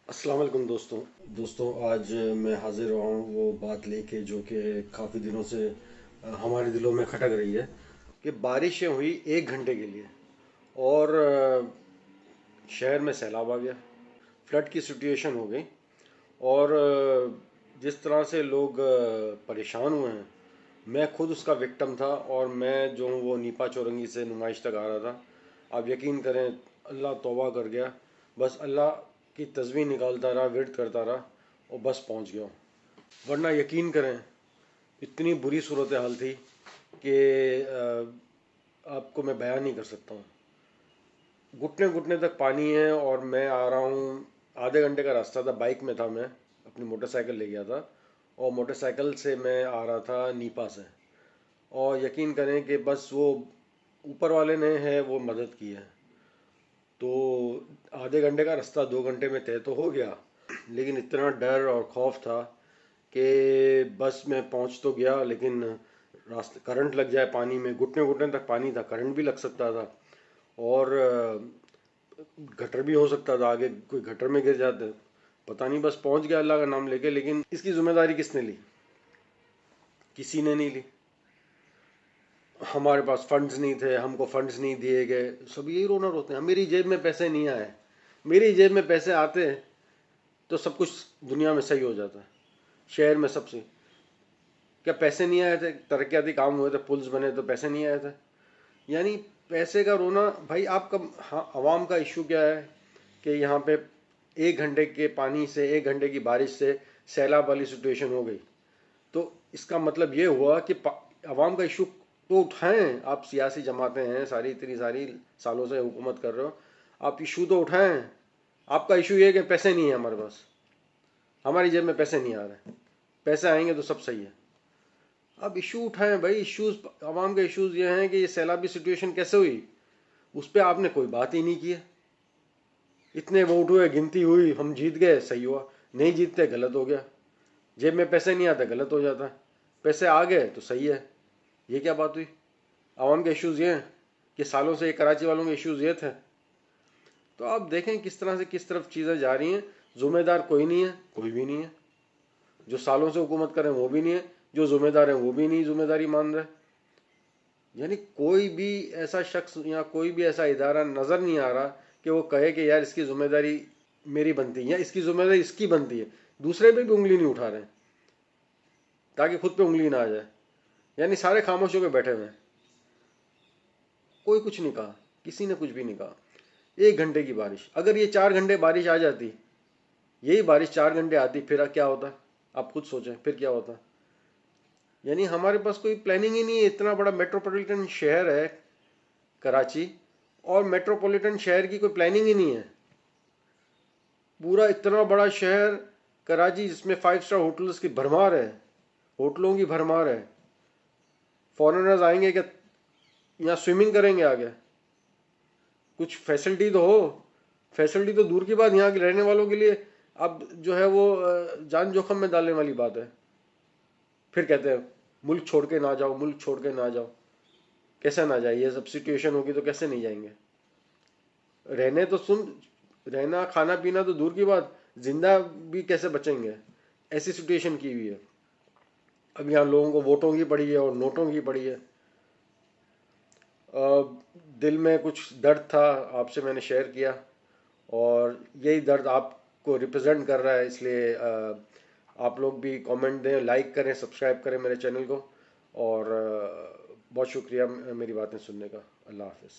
السلام علیکم دوستوں آج میں حاضر ہوا ہوں وہ بات لے کے جو کہ کافی دنوں سے ہمارے دلوں میں کھٹک رہی ہے کہ بارشیں ہوئی 1 گھنٹے کے لیے اور شہر میں سیلاب آ گیا، فلڈ کی سچویشن ہو گئی اور جس طرح سے لوگ پریشان ہوئے ہیں، میں خود اس کا وکٹم تھا اور میں جو ہوں وہ نیپا چورنگی سے نمائش تک آ رہا تھا۔ آپ یقین کریں، اللہ توبہ کر گیا، بس اللہ کی تصویر نکالتا رہا، ورد کرتا رہا اور بس پہنچ گیا ہوں۔ ورنہ یقین کریں اتنی بری صورتحال تھی کہ آپ کو میں بیان نہیں کر سکتا ہوں۔ گھٹنے گھٹنے تک پانی ہے اور میں آ رہا ہوں، آدھے گھنٹے کا راستہ تھا، بائک میں تھا، میں اپنی موٹر سائیکل لے گیا تھا اور موٹر سائیکل سے میں آ رہا تھا نیپا سے، اور یقین کریں کہ بس وہ اوپر والے نے ہے وہ مدد کی ہے۔ تو آدھے گھنٹے کا راستہ 2 گھنٹے میں طے تو ہو گیا، لیکن اتنا ڈر اور خوف تھا کہ بس میں پہنچ تو گیا لیکن راستے کرنٹ لگ جائے، پانی میں گھٹنے گھٹنے تک پانی تھا، کرنٹ بھی لگ سکتا تھا اور گٹر بھی ہو سکتا تھا، آگے کوئی گٹر میں گر جاتے، پتہ نہیں، بس پہنچ گیا اللہ کا نام لے کے۔ لیکن اس کی ذمہ داری کس نے لی؟ کسی نے نہیں لی۔ ہمارے پاس فنڈز نہیں تھے، ہم کو فنڈز نہیں دیے گئے، سب یہی رونا روتے ہیں، میری جیب میں پیسے نہیں آئے۔ میری جیب میں پیسے آتے تو سب کچھ دنیا میں صحیح ہو جاتا ہے، شہر میں سب سے۔ کیا پیسے نہیں آئے تھے؟ ترقیاتی کام ہوئے تھے، پلز بنے تو پیسے نہیں آئے تھے؟ یعنی پیسے کا رونا بھائی آپ کا، ہاں، عوام کا ایشو کیا ہے کہ یہاں پہ 1 گھنٹے کے پانی سے، 1 گھنٹے کی بارش سے سیلاب والی سچویشن ہو گئی، تو اس کا مطلب یہ ہوا کہ عوام کا ایشو تو اٹھائیں۔ آپ سیاسی جماعتیں ہیں ساری، اتنی ساری سالوں سے حکومت کر رہے ہو، آپ ایشو تو اٹھائیں۔ آپ کا ایشو یہ ہے کہ پیسے نہیں ہیں ہمارے پاس، ہماری جیب میں پیسے نہیں آ رہے، پیسے آئیں گے تو سب صحیح ہے۔ اب ایشو اٹھائیں بھائی، ایشوز، عوام کے ایشوز یہ ہیں کہ یہ سیلابی سچویشن کیسے ہوئی، اس پہ آپ نے کوئی بات ہی نہیں کی ہے۔ اتنے ووٹ ہوئے، گنتی ہوئی، ہم جیت گئے، صحیح ہوا، نہیں جیتتے غلط ہو گیا۔ جیب میں پیسے نہیں آتے غلط ہو جاتا، پیسے آ گئے تو صحیح ہے۔ یہ کیا بات ہوئی؟ عوام کے ایشوز یہ ہیں کہ سالوں سے یہ کراچی والوں کے ایشوز یہ تھے۔ تو آپ دیکھیں کس طرح سے کس طرف چیزیں جا رہی ہیں۔ ذمہ دار کوئی نہیں ہے، کوئی بھی نہیں ہے، جو سالوں سے حکومت کریں وہ بھی نہیں ہے، جو ذمہ دار ہیں وہ بھی نہیں ذمہ داری مان رہے۔ یعنی کوئی بھی ایسا شخص یا کوئی بھی ایسا ادارہ نظر نہیں آ رہا کہ وہ کہے کہ یار اس کی ذمہ داری میری بنتی ہے یا اس کی ذمہ داری اس کی بنتی ہے۔ دوسرے پہ بھی انگلی نہیں اٹھا رہے ہیں تاکہ خود پہ انگلی نہ آ جائے۔ یعنی سارے خاموش ہو کے بیٹھے ہوئے ہیں، کوئی کچھ نہیں کہا، کسی نے کچھ بھی نہیں کہا۔ 1 گھنٹے کی بارش، اگر یہ 4 گھنٹے بارش آ جاتی، یہی بارش 4 گھنٹے آتی، پھر کیا ہوتا؟ آپ خود سوچیں پھر کیا ہوتا۔ یعنی ہمارے پاس کوئی پلاننگ ہی نہیں ہے۔ اتنا بڑا میٹروپولیٹن شہر ہے کراچی، اور میٹروپولیٹن شہر کی کوئی پلاننگ ہی نہیں ہے۔ پورا اتنا بڑا شہر کراچی جس میں 5 اسٹار ہوٹلز کی بھرمار ہے، ہوٹلوں کی بھرمار ہے، فارنرز آئیں گے کہ یہاں سوئمنگ کریں گے آگے؟ کچھ فیسلٹی تو ہو۔ فیسلٹی تو دور کی بات، یہاں کے رہنے والوں کے لیے اب جو ہے وہ جان جوخم میں ڈالنے والی بات ہے۔ پھر کہتے ہیں ملک چھوڑ کے نہ جاؤ، ملک چھوڑ کے نہ جاؤ۔ کیسے نہ جائیں؟ یہ سب سچویشن ہوگی تو کیسے نہیں جائیں گے؟ رہنے تو رہنا کھانا پینا تو دور کی بات، زندہ بھی کیسے بچیں گے؟ ایسی سچویشن کی ہوئی ہے۔ اب یہاں لوگوں کو ووٹوں کی پڑی ہے اور نوٹوں کی پڑی ہے۔ دل میں کچھ درد تھا، آپ سے میں نے شیئر کیا، اور یہی درد آپ کو ریپرزینٹ کر رہا ہے، اس لیے آپ لوگ بھی کامنٹ دیں، لائک کریں، سبسکرائب کریں میرے چینل کو، اور بہت شکریہ میری باتیں سننے کا۔ اللہ حافظ۔